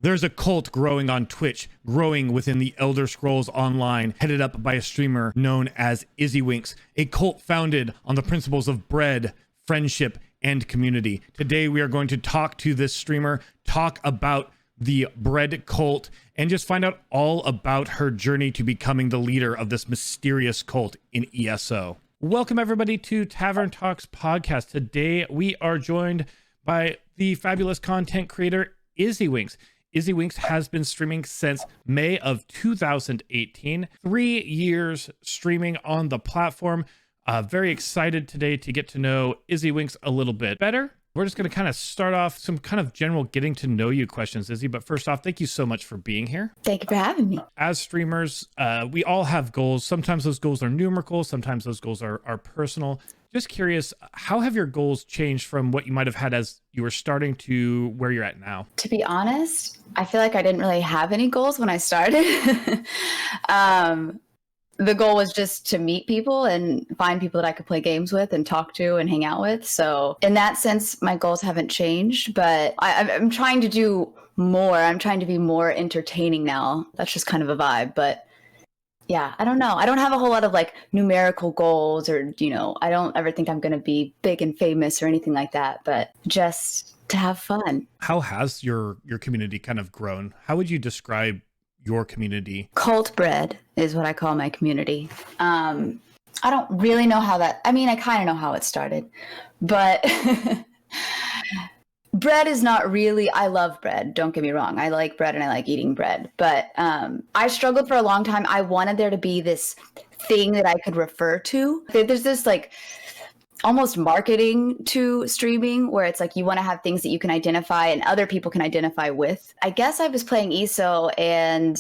There's a cult growing on Twitch, growing within the Elder Scrolls Online, headed up by a streamer known as Izziwinks, a cult founded on the principles of bread, friendship, and community. Today, we are going to talk to this streamer, talk about the bread cult, and just find out all about her journey to becoming the leader of this mysterious cult in ESO. Welcome, everybody, to Tavern Talks podcast. Today, we are joined by the fabulous content creator, Izziwinks. Izziwinks has been streaming since May of 2018, 3 years streaming on the platform. Very excited today to get to know Izziwinks a little bit better. We're just going to kind of start off some kind of general getting to know you questions, Izzy. But first off, thank you so much for being here. Thank you for having me. As streamers, we all have goals. Sometimes those goals are numerical. Sometimes those goals are personal. Just curious, how have your goals changed from what you might have had as you were starting to where you're at now? To be honest, I feel like I didn't really have any goals when I started. The goal was just to meet people and find people that I could play games with and talk to and hang out with. So in that sense, my goals haven't changed, but I'm trying to do more. I'm trying to be more entertaining now. That's just kind of a vibe, but yeah, I don't know. I don't have a whole lot of like numerical goals or, I don't ever think I'm going to be big and famous or anything like that, but just to have fun. How has your community kind of grown? How would you describe your community? Cult bread is what I call my community. I don't really know how I kind of know how it started, but bread is not really, I love bread. Don't get me wrong. I like bread and I like eating bread, but I struggled for a long time. I wanted there to be this thing that I could refer to. There's this like almost marketing to streaming where it's like you want to have things that you can identify and other people can identify with. I guess I was playing ESO and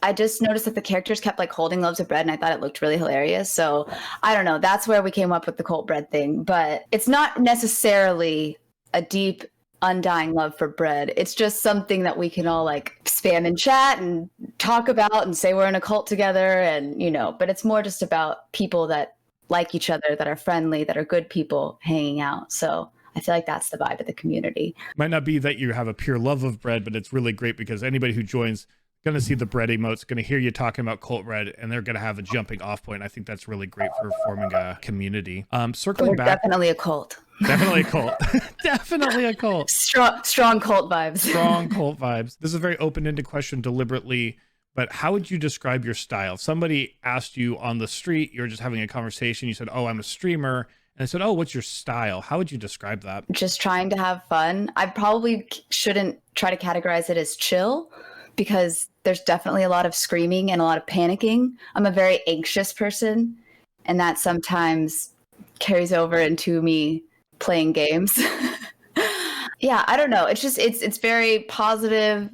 I just noticed that the characters kept like holding loaves of bread and I thought it looked really hilarious. So I don't know. That's where we came up with the cult bread thing, but it's not necessarily a deep, undying love for bread. It's just something that we can all like spam in chat and talk about and say we're in a cult together and, but it's more just about people that like each other, that are friendly, that are good people hanging out. So I feel like that's the vibe of the community. Might not be that you have a pure love of bread, but it's really great because anybody who joins going to see the bread emotes, going to hear you talking about cult bread, and they're going to have a jumping off point. I think that's really great for forming a community. Circling back. Definitely a cult. Definitely a cult. Definitely a cult. Strong cult vibes. Strong cult vibes. This is a very open-ended question deliberately, but how would you describe your style? If somebody asked you on the street, you're just having a conversation, you said, "Oh, I'm a streamer." And I said, "Oh, what's your style?" How would you describe that? Just trying to have fun. I probably shouldn't try to categorize it as chill because there's definitely a lot of screaming and a lot of panicking. I'm a very anxious person, and that sometimes carries over into me playing games. Yeah, I don't know. It's just, it's very positive.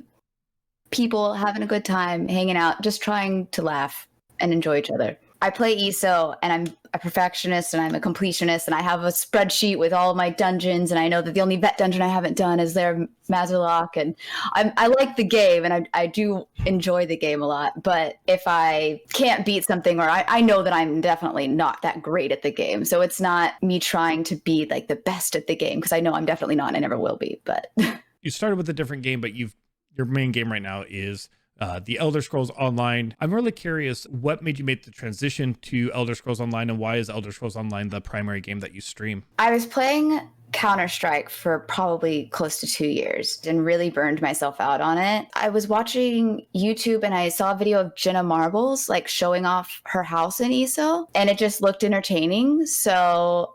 People having a good time, hanging out, just trying to laugh and enjoy each other. I play ESO and I'm a perfectionist and I'm a completionist and I have a spreadsheet with all of my dungeons and I know that the only vet dungeon I haven't done is their Mazurlock, and I like the game and I do enjoy the game a lot, but if I can't beat something or I know that I'm definitely not that great at the game, so it's not me trying to be like the best at the game because I know I'm definitely not and I never will be. But you started with a different game, but your main game right now is the Elder Scrolls Online. I'm really curious, what made you make the transition to Elder Scrolls Online, and why is Elder Scrolls Online the primary game that you stream? I was playing Counter-Strike for probably close to 2 years and really burned myself out on it. I was watching YouTube and I saw a video of Jenna Marbles like showing off her house in ESO, and it just looked entertaining. So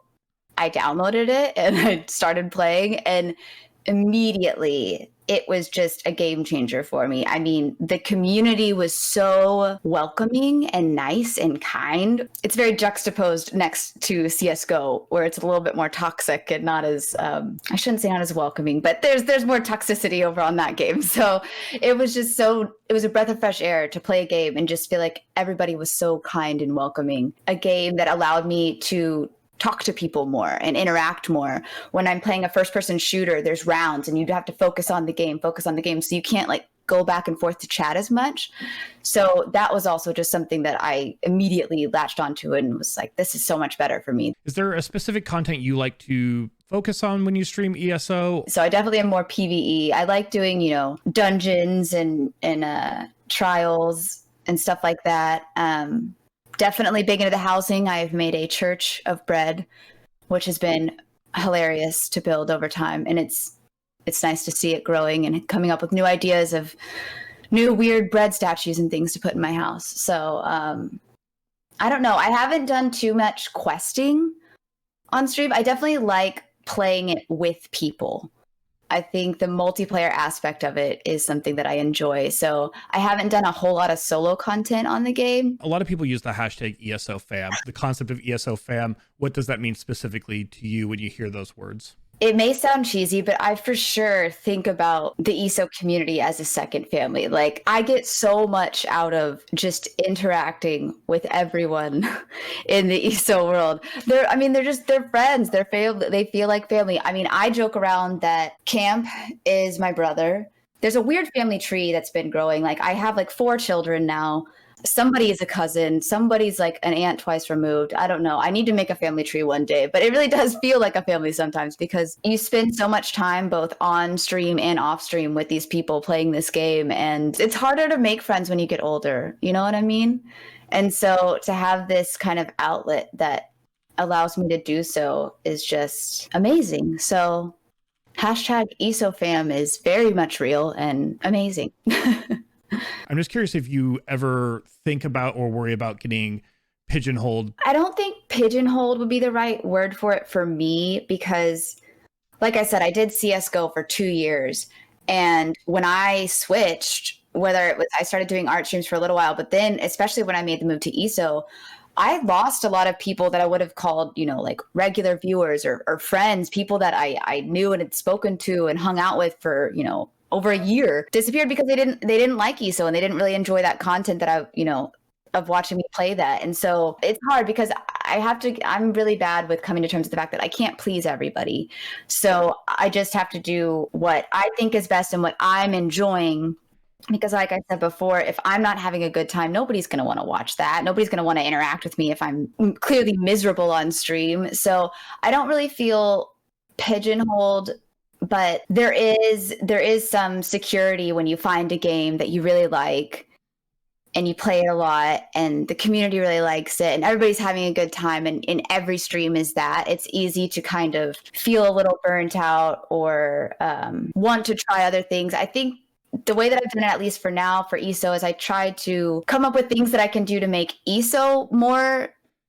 I downloaded it and I started playing, and immediately it was just a game changer for me. I mean, the community was so welcoming and nice and kind. It's very juxtaposed next to CSGO, where it's a little bit more toxic and not as, I shouldn't say not as welcoming, but there's more toxicity over on that game. So it was just it was a breath of fresh air to play a game and just feel like everybody was so kind and welcoming. A game that allowed me to talk to people more and interact more. When I'm playing a first-person shooter, there's rounds and you have to focus on the game. So you can't like go back and forth to chat as much. So that was also just something that I immediately latched onto and was like, this is so much better for me. Is there a specific content you like to focus on when you stream ESO? So I definitely am more PvE. I like doing, dungeons and trials and stuff like that. Definitely big into the housing. I've made a church of bread, which has been hilarious to build over time. And it's nice to see it growing and coming up with new ideas of new weird bread statues and things to put in my house. So I don't know. I haven't done too much questing on stream. I definitely like playing it with people. I think the multiplayer aspect of it is something that I enjoy. So I haven't done a whole lot of solo content on the game. A lot of people use the hashtag ESO fam. The concept of ESO fam, what does that mean specifically to you when you hear those words? It may sound cheesy, but I for sure think about the ESO community as a second family. Like, I get so much out of just interacting with everyone in the ESO world. They're friends. They feel like family. I mean, I joke around that Camp is my brother. There's a weird family tree that's been growing. Like, I have like 4 children now. Somebody is a cousin, somebody's like an aunt twice removed. I don't know. I need to make a family tree one day, but it really does feel like a family sometimes because you spend so much time both on stream and off stream with these people playing this game. And it's harder to make friends when you get older. You know what I mean? And so to have this kind of outlet that allows me to do so is just amazing. So hashtag ESOFam is very much real and amazing. I'm just curious if you ever think about or worry about getting pigeonholed. I don't think pigeonholed would be the right word for it for me because, like I said, I did CSGO for 2 years. And when I switched, whether it was I started doing art streams for a little while, but then especially when I made the move to ESO, I lost a lot of people that I would have called, like regular viewers or friends, people that I knew and had spoken to and hung out with for, over a year, disappeared because they didn't like ESO and they didn't really enjoy that content that of watching me play that. And so it's hard because I'm really bad with coming to terms with the fact that I can't please everybody. So I just have to do what I think is best and what I'm enjoying. Because like I said before, if I'm not having a good time, nobody's going to want to watch that. Nobody's going to want to interact with me if I'm clearly miserable on stream. So I don't really feel pigeonholed. But there is some security when you find a game that you really like and you play it a lot and the community really likes it and everybody's having a good time and in every stream is that. It's easy to kind of feel a little burnt out or want to try other things. I think the way that I've done it, at least for now, for ESO, is I try to come up with things that I can do to make ESO more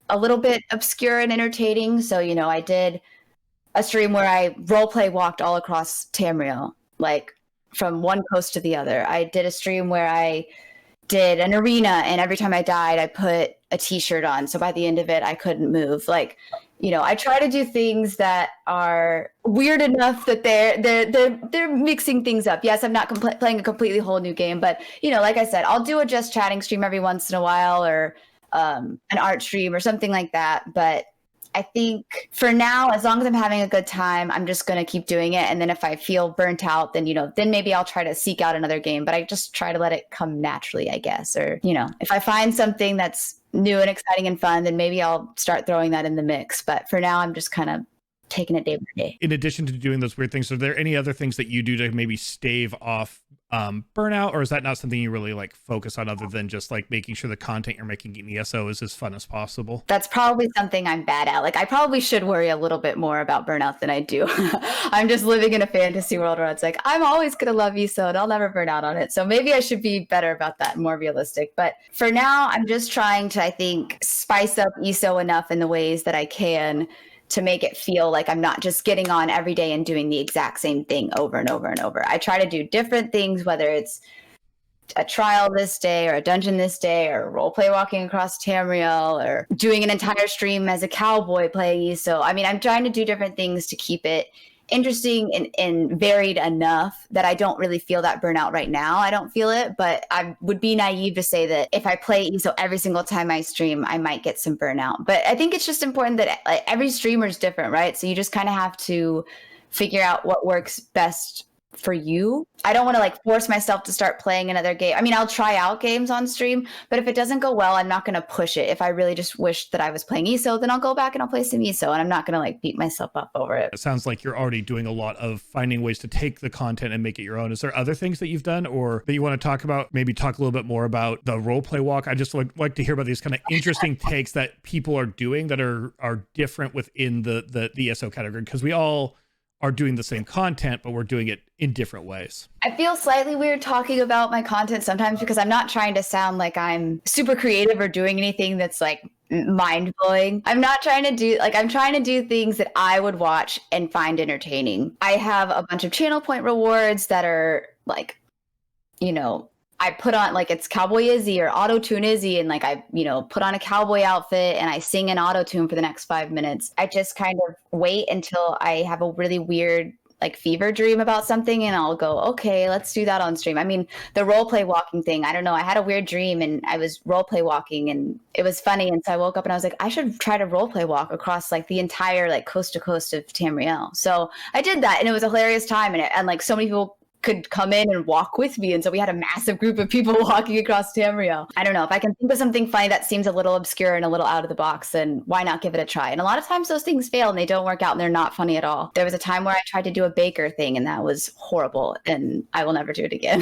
a little bit obscure and entertaining. So, I did a stream where I roleplay walked all across Tamriel, like from one coast to the other. I did a stream where I did an arena and every time I died, I put a t-shirt on. So by the end of it, I couldn't move. Like, I try to do things that are weird enough that they're mixing things up. Yes, I'm not playing a completely whole new game, but like I said, I'll do a just chatting stream every once in a while or an art stream or something like that. But I think for now, as long as I'm having a good time, I'm just going to keep doing it. And then if I feel burnt out, then, then maybe I'll try to seek out another game, but I just try to let it come naturally, I guess. Or, if I find something that's new and exciting and fun, then maybe I'll start throwing that in the mix. But for now, I'm just kind of taking it day by day. In addition to doing those weird things, are there any other things that you do to maybe stave off burnout, or is that not something you really like focus on other than just like making sure the content you're making in ESO is as fun as possible? That's probably something I'm bad at. Like, I probably should worry a little bit more about burnout than I do. I'm just living in a fantasy world where it's like, I'm always going to love ESO and I'll never burn out on it. So maybe I should be better about that, more realistic. But for now, I'm just trying to, I think, spice up ESO enough in the ways that I can to make it feel like I'm not just getting on every day and doing the exact same thing over and over and over. I try to do different things, whether it's a trial this day or a dungeon this day or role play walking across Tamriel or doing an entire stream as a cowboy playing ESO. I mean, I'm trying to do different things to keep it interesting and varied enough that I don't really feel that burnout right now. I don't feel it, but I would be naive to say that if I play ESO every single time I stream, I might get some burnout. But I think it's just important that every streamer is different, right? So you just kind of have to figure out what works best for you. I don't want to like force myself to start playing another game. I mean, I'll try out games on stream, but if it doesn't go well, I'm not going to push it. If I really just wish that I was playing ESO, then I'll go back and I'll play some ESO, and I'm not going to like beat myself up over it. It sounds like you're already doing a lot of finding ways to take the content and make it your own. Is there other things that you've done or that you want to talk about? Maybe talk a little bit more about the role play walk. I just like to hear about these kind of interesting takes that people are doing that are different within the ESO category, because we all are doing the same content, but we're doing it in different ways. I feel slightly weird talking about my content sometimes because I'm not trying to sound like I'm super creative or doing anything that's like mind blowing. I'm trying to do things that I would watch and find entertaining. I have a bunch of channel point rewards that are like, you know, I put on like it's Cowboy Izzi or Auto Tune Izzi, and like I, you know, put on a cowboy outfit and I sing an auto tune for the next 5 minutes. I just kind of wait until I have a really weird like fever dream about something and I'll go, okay, let's do that on stream. I mean, the role play walking thing, I don't know. I had a weird dream and I was role play walking and it was funny. And so I woke up and I was like, I should try to role play walk across like the entire like coast to coast of Tamriel. So I did that and it was a hilarious time. And like so many people could come in and walk with me. And so we had a massive group of people walking across Tamriel. I don't know, if I can think of something funny that seems a little obscure and a little out of the box, then why not give it a try? And a lot of times those things fail and they don't work out and they're not funny at all. There was a time where I tried to do a baker thing and that was horrible and I will never do it again.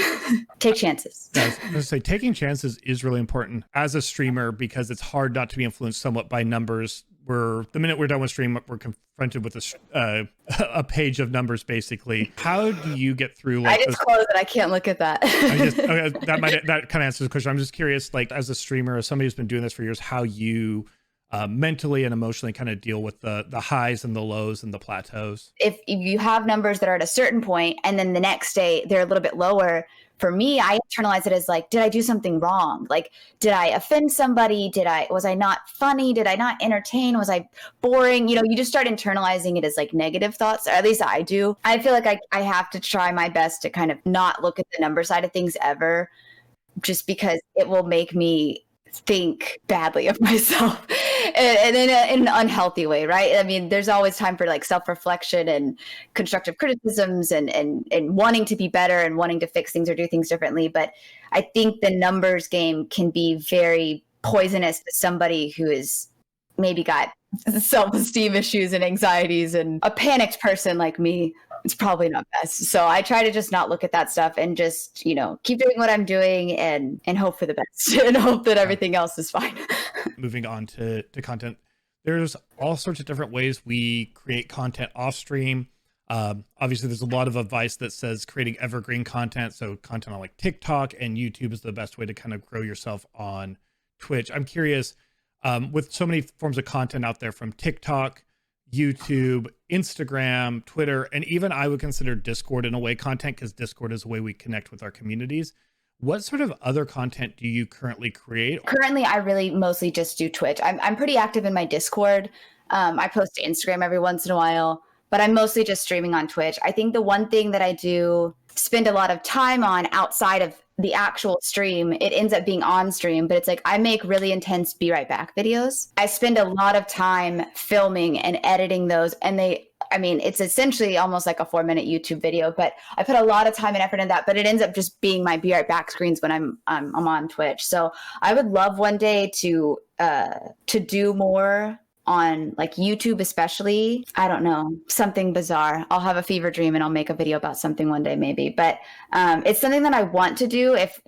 Take chances. Yeah, I was going to say taking chances is really important as a streamer because it's hard not to be influenced somewhat by numbers. The minute we're done with stream, we're confronted with a page of numbers, basically. How do you get through? Like, I just closed it. I can't look at that. That kind of answers the question. I'm just curious, like as a streamer, as somebody who's been doing this for years, how you mentally and emotionally kind of deal with the highs and the lows and the plateaus. If you have numbers that are at a certain point and then the next day they're a little bit lower, for me, I internalize it as like, did I do something wrong? Like, did I offend somebody? Was I not funny? Did I not entertain? Was I boring? You know, you just start internalizing it as like negative thoughts, or at least I do. I feel like I have to try my best to kind of not look at the number side of things ever, just because it will make me think badly of myself and in an unhealthy way, right? I mean, there's always time for like self-reflection and constructive criticisms and wanting to be better and wanting to fix things or do things differently. But I think the numbers game can be very poisonous to somebody who is maybe got self-esteem issues and anxieties, and a panicked person like me, it's probably not best. So I try to just not look at that stuff and just, you know, keep doing what I'm doing and hope for the best and hope that everything else is fine. Moving on to content, there's all sorts of different ways we create content off stream. Obviously there's a lot of advice that says creating evergreen content. So content on like TikTok and YouTube is the best way to kind of grow yourself on Twitch. I'm curious, with so many forms of content out there from TikTok, YouTube, Instagram, Twitter, and even I would consider Discord in a way content, because Discord is a way we connect with our communities. What sort of other content do you currently create? Currently, I really mostly just do Twitch. I'm pretty active in my Discord. I post to Instagram every once in a while, but I'm mostly just streaming on Twitch. I think the one thing that I do spend a lot of time on outside of the actual stream, it ends up being on stream, but it's like I make really intense be right back videos. I spend a lot of time filming and editing those, and it's essentially almost like a 4-minute YouTube video, but I put a lot of time and effort in that, but it ends up just being my be right back screens when I'm on Twitch. So I would love one day to do more on like YouTube, especially. I don't know, something bizarre. I'll have a fever dream and I'll make a video about something one day maybe, but it's something that I want to do. If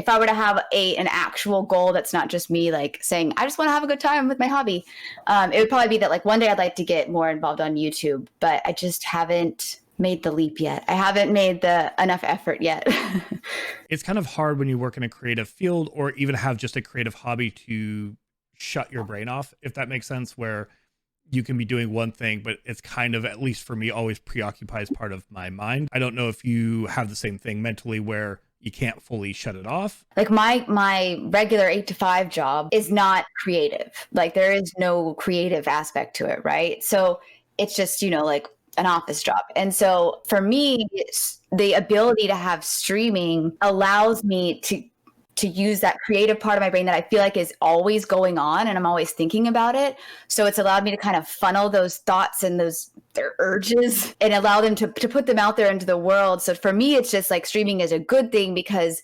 I were to have an actual goal that's not just me like saying I just want to have a good time with my hobby, it would probably be that like one day I'd like to get more involved on YouTube, but I just haven't made the leap yet. I haven't made enough effort yet. It's kind of hard when you work in a creative field or even have just a creative hobby to shut your brain off, if that makes sense, where you can be doing one thing, but it's kind of, at least for me, always preoccupies part of my mind. I don't know if you have the same thing mentally where you can't fully shut it off. Like my regular 8-to-5 job is not creative. Like there is no creative aspect to it, right? So it's just, like an office job. And so for me, the ability to have streaming allows me to to use that creative part of my brain that I feel like is always going on and I'm always thinking about it. So it's allowed me to kind of funnel those thoughts and their urges and allow them to put them out there into the world. So for me, it's just like streaming is a good thing because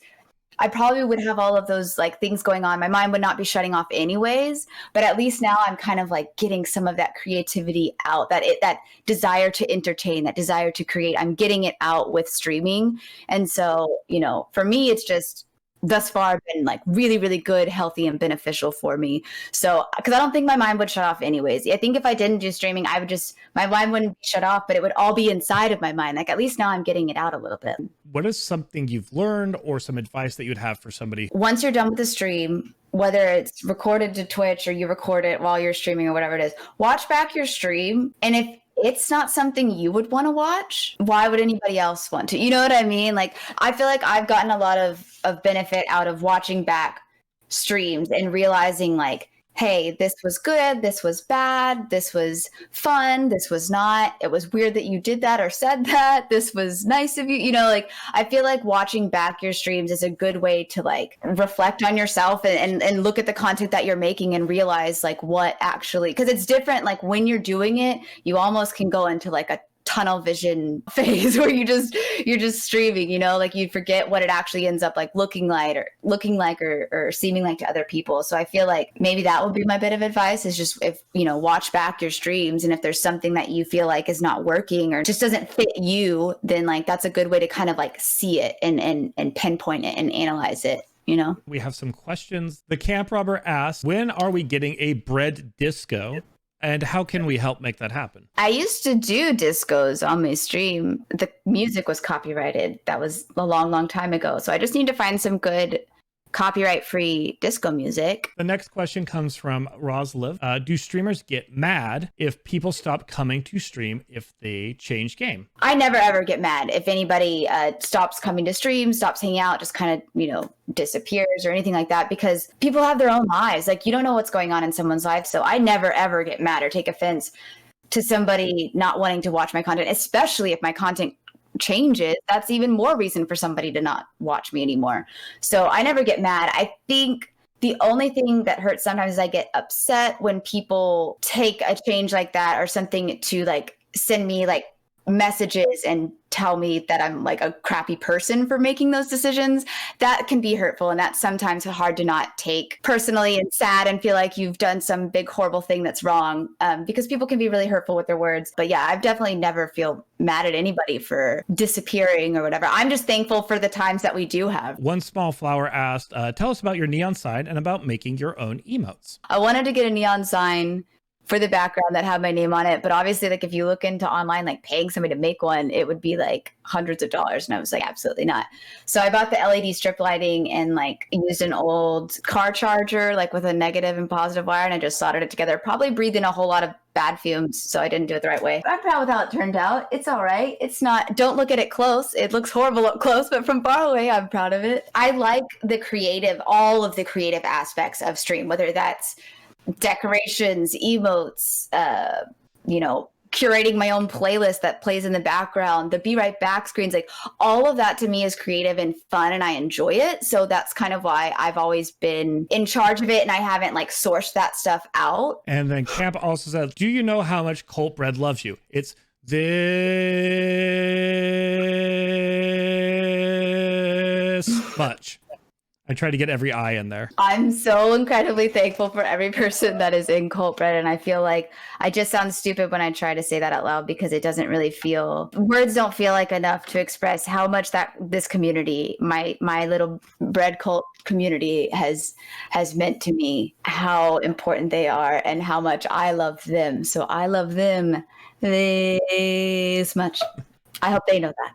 I probably would have all of those like things going on. My mind would not be shutting off anyways, but at least now I'm kind of like getting some of that creativity out, that desire to entertain, that desire to create. I'm getting it out with streaming. And so, you know, for me, it's just thus far been like really, really good, healthy, and beneficial for me. So, because I don't think my mind would shut off anyways. I think if I didn't do streaming, my mind wouldn't be shut off, but it would all be inside of my mind. Like at least now I'm getting it out a little bit. What is something you've learned or some advice that you'd have for somebody? Once you're done with the stream, whether it's recorded to Twitch or you record it while you're streaming or whatever it is, watch back your stream. And if it's not something you would want to watch, why would anybody else want to? You know what I mean? Like, I feel like I've gotten a lot of benefit out of watching back streams and realizing like, hey, this was good, this was bad, this was fun, this was not, it was weird that you did that or said that, this was nice of you. You know, like, I feel like watching back your streams is a good way to like reflect on yourself and look at the content that you're making and realize like what actually, because it's different. Like when you're doing it, you almost can go into like a tunnel vision phase where you're just streaming, you know, like you forget what it actually ends up like looking like or seeming like to other people. So I feel like maybe that would be my bit of advice is just, if, you know, watch back your streams, and if there's something that you feel like is not working or just doesn't fit you, then like that's a good way to kind of like see it and pinpoint it and analyze it. You know, we have some questions. The Camp Robber asks, when are we getting a bread disco? And how can we help make that happen? I used to do discos on my stream. The music was copyrighted. That was a long, long time ago. So I just need to find some good copyright-free disco music. The next question comes from Rosliv. Do streamers get mad if people stop coming to stream if they change game? I never, ever get mad if anybody stops coming to stream, stops hanging out, just kind of, you know, disappears or anything like that, because people have their own lives. Like, you don't know what's going on in someone's life. So I never, ever get mad or take offense to somebody not wanting to watch my content, especially if my content changes. That's even more reason for somebody to not watch me anymore. So I never get mad. I think the only thing that hurts sometimes is I get upset when people take a change like that or something to like send me like messages and tell me that I'm like a crappy person for making those decisions. That can be hurtful, and that's sometimes hard to not take personally and sad and feel like you've done some big horrible thing that's wrong, because people can be really hurtful with their words. But yeah, I've definitely never feel mad at anybody for disappearing or whatever. I'm just thankful for the times that we do have. One Small Flower asked, tell us about your neon sign and about making your own emotes. I wanted to get a neon sign for the background that had my name on it, but obviously, like, if you look into online, like paying somebody to make one, it would be like hundreds of dollars, and I was like, absolutely not. So I bought the LED strip lighting and like used an old car charger, like with a negative and positive wire, and I just soldered it together. Probably breathed in a whole lot of bad fumes, so I didn't do it the right way. I'm proud with how it turned out. It's all right. It's not, don't look at it close. It looks horrible up close, but from far away, I'm proud of it. I like all of the creative aspects of stream, whether that's decorations, emotes, you know, curating my own playlist that plays in the background, the Be Right Back screens, like all of that to me is creative and fun, and I enjoy it. So that's kind of why I've always been in charge of it, and I haven't like sourced that stuff out. And then Camp also says, do you know how much Colt Bread loves you? It's this much. I try to get every I in there. I'm so incredibly thankful for every person that is in Colt Bread. And I feel like I just sound stupid when I try to say that out loud, because it doesn't really feel, words don't feel like enough to express how much that this community, my little bread cult community has meant to me, how important they are and how much I love them. So I love them this much. I hope they know that.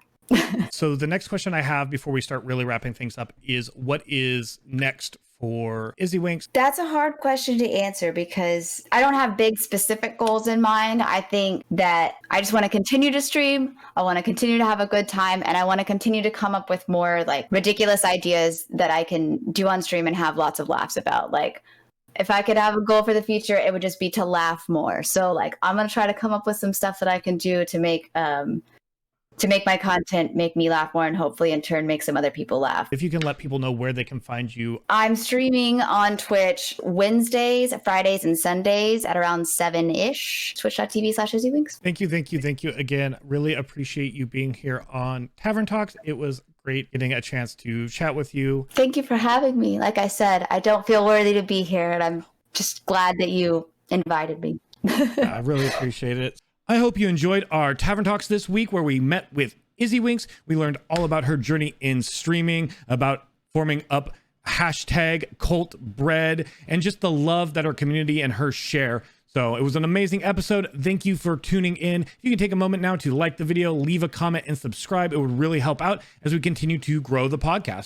So the next question I have before we start really wrapping things up is, what is next for Izziwinks? That's a hard question to answer because I don't have big specific goals in mind. I think that I just want to continue to stream. I want to continue to have a good time, and I want to continue to come up with more like ridiculous ideas that I can do on stream and have lots of laughs about. Like, if I could have a goal for the future, it would just be to laugh more. So like, I'm going to try to come up with some stuff that I can do to make to make my content make me laugh more and hopefully in turn make some other people laugh. If you can let people know where they can find you. I'm streaming on Twitch Wednesdays, Fridays, and Sundays at around 7-ish. Twitch.tv/Izziwinks. Thank you again. Really appreciate you being here on Tavern Talks. It was great getting a chance to chat with you. Thank you for having me. Like I said, I don't feel worthy to be here, and I'm just glad that you invited me. I really appreciate it. I hope you enjoyed our Tavern Talks this week, where we met with Izziwinks. We learned all about her journey in streaming, about forming up #CultBread, and just the love that our community and her share. So it was an amazing episode. Thank you for tuning in. You can take a moment now to like the video, leave a comment, and subscribe. It would really help out as we continue to grow the podcast.